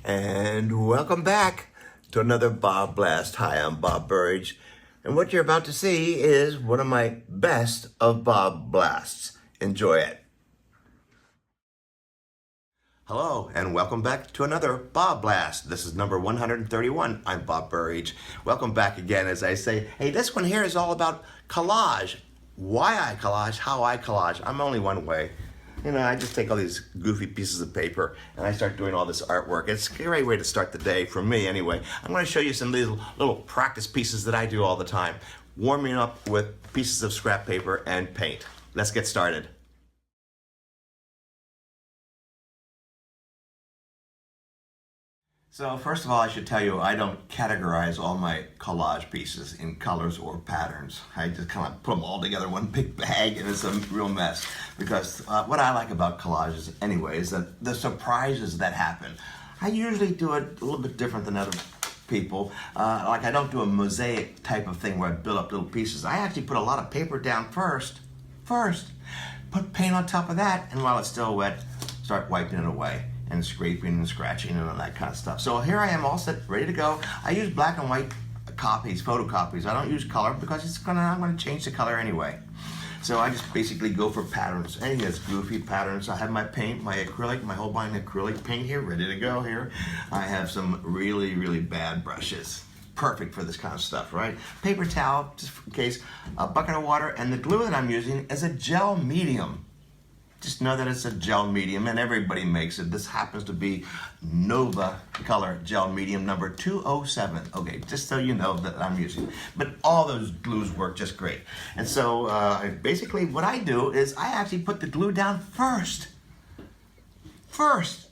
And welcome back to another BobBlast. Hi, I'm Bob Burridge, and what you're about to see is one of my best of BobBlasts. Enjoy it. Hello, and welcome back to another BobBlast. This is number 131. I'm Bob Burridge. Welcome back again, as I say. Hey, this one here is all about collage. Why I collage, how I collage. I'm only one way. You know, I just take all these goofy pieces of paper and I start doing all this artwork. It's a great way to start the day, for me anyway. I'm going to show you some little practice pieces that I do all the time. Warming up with pieces of scrap paper and paint. Let's get started. So first of all, I should tell you, I don't categorize all my collage pieces in colors or patterns. I just kind of put them all together in one big bag, and it's a real mess. Because what I like about collages anyway is that the surprises that happen. I usually do it a little bit different than other people. Like I don't do a mosaic type of thing where I build up little pieces. I actually put a lot of paper down first, put paint on top of that, and while it's still wet, start wiping it away and scraping and scratching and all that kind of stuff. So here I am all set, ready to go. I use black and white copies, photocopies. I don't use color because I'm gonna change the color anyway. So I just basically go for patterns. Anything that's goofy patterns. I have my paint, my acrylic, my Holbein acrylic paint here, ready to go here. I have some really, really bad brushes. Perfect for this kind of stuff, right? Paper towel, just in case, a bucket of water, and the glue that I'm using is a gel medium. Just know that it's a gel medium, and everybody makes it. This happens to be Nova Color Gel Medium number 207. Okay, just so you know that I'm using it. But all those glues work just great. And so basically what I do is I actually put the glue down first.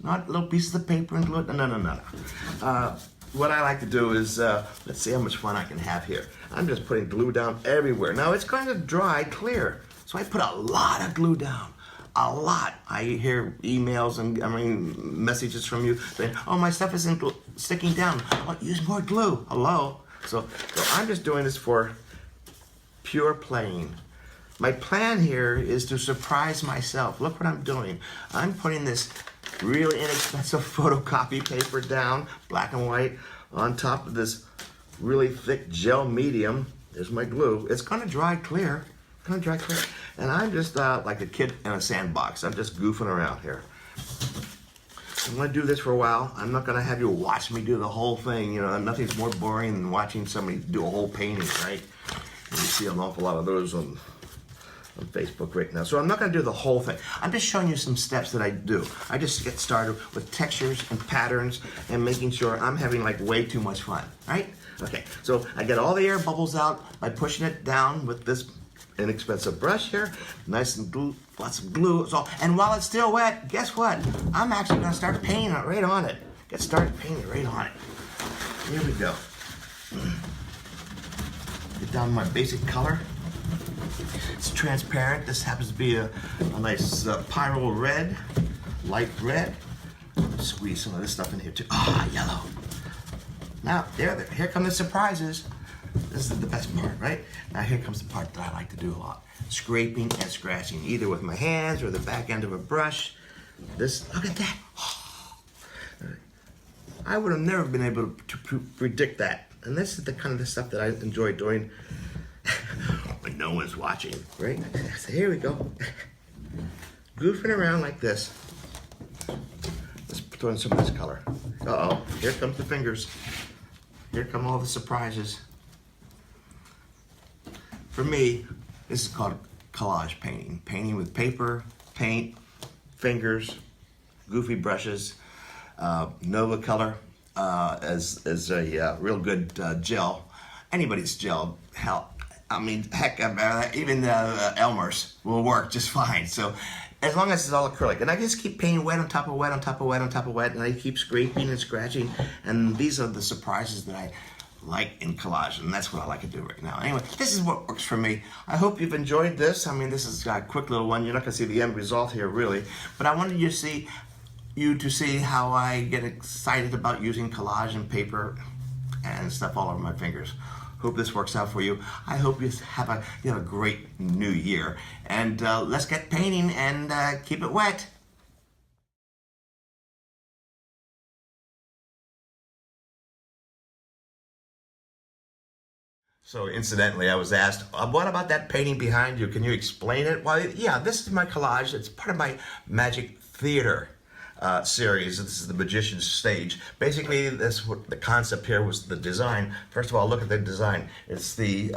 Not little pieces of paper and glue. No. What I like to do is, let's see how much fun I can have here. I'm just putting glue down everywhere. Now it's going to dry clear, so I put a lot of glue down. A lot. I hear emails and messages from you saying, "Oh, my stuff isn't sticking down. Oh, use more glue." Hello. So I'm just doing this for pure playing. My plan here is to surprise myself. Look what I'm doing. I'm putting this really inexpensive photocopy paper down, black and white, on top of this really thick gel medium. There's my glue. It's going to dry clear. And I'm just like a kid in a sandbox. I'm just goofing around here. I'm going to do this for a while. I'm not going to have you watch me do the whole thing. You know, nothing's more boring than watching somebody do a whole painting, right? And you see an awful lot of those on Facebook right now. So I'm not going to do the whole thing. I'm just showing you some steps that I do. I just get started with textures and patterns and making sure I'm having like way too much fun, right? Okay, so I get all the air bubbles out by pushing it down with this inexpensive brush here, nice and glue, lots of glue. So, and while it's still wet, guess what? I'm actually going to start painting it right on it. Get started painting right on it. Here we go. Get down my basic color. It's transparent. This happens to be a nice pyro red, light red. Squeeze some of this stuff in here too. Ah, yellow. Now, here come the surprises. This is the best part, right? Now here comes the part that I like to do a lot. Scraping and scratching, either with my hands or the back end of a brush. Look at that. I would have never been able to predict that. And this is the kind of stuff that I enjoy doing when no one's watching, right? So here we go. Goofing around like this. Let's throw in some of this color. Uh-oh, here comes the fingers. Here come all the surprises. For me, this is called collage painting. Painting with paper, paint, fingers, goofy brushes, Nova Color as a real good gel. Anybody's gel, hell, heck, even Elmer's will work just fine. So as long as it's all acrylic. And I just keep painting wet on top of wet on top of wet on top of wet, and I keep scraping and scratching, and these are the surprises that I like in collage, and that's what I like to do right now. Anyway, this is what works for me. I hope you've enjoyed this. This is a quick little one. You're not going to see the end result here, really, but I wanted you to see how I get excited about using collage and paper and stuff all over my fingers. Hope this works out for you. I hope you have a great new year, and let's get painting and keep it wet. So incidentally, I was asked, what about that painting behind you? Can you explain it? Well, yeah, this is my collage. It's part of my Magic Theater series. This is the Magician's Stage. Basically, the concept here was the design. First of all, look at the design. It's the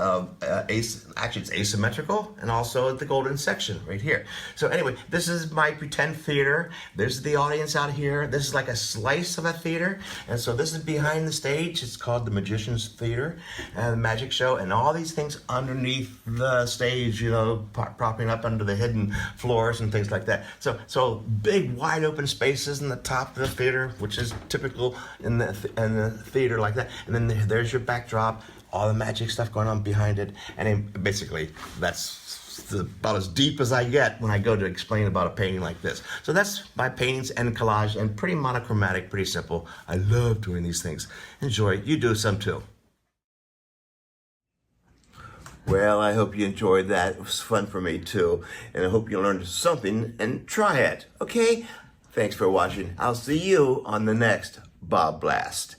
actually it's asymmetrical, and also the golden section right here. So anyway, this is my pretend theater. There's the audience out here. This is like a slice of a theater, and so this is behind the stage. It's called the Magician's Theater and the magic show, and all these things underneath the stage, you know, propping up under the hidden floors and things like that. So big, wide open space in the top of the theater, which is typical in the theater like that. And then there's your backdrop, all the magic stuff going on behind it. And then basically, that's about as deep as I get when I go to explain about a painting like this. So that's my paintings and collage, and pretty monochromatic, pretty simple. I love doing these things. Enjoy. You do some too. Well, I hope you enjoyed that. It was fun for me too. And I hope you learned something and try it. Okay? Thanks for watching. I'll see you on the next BobBlast.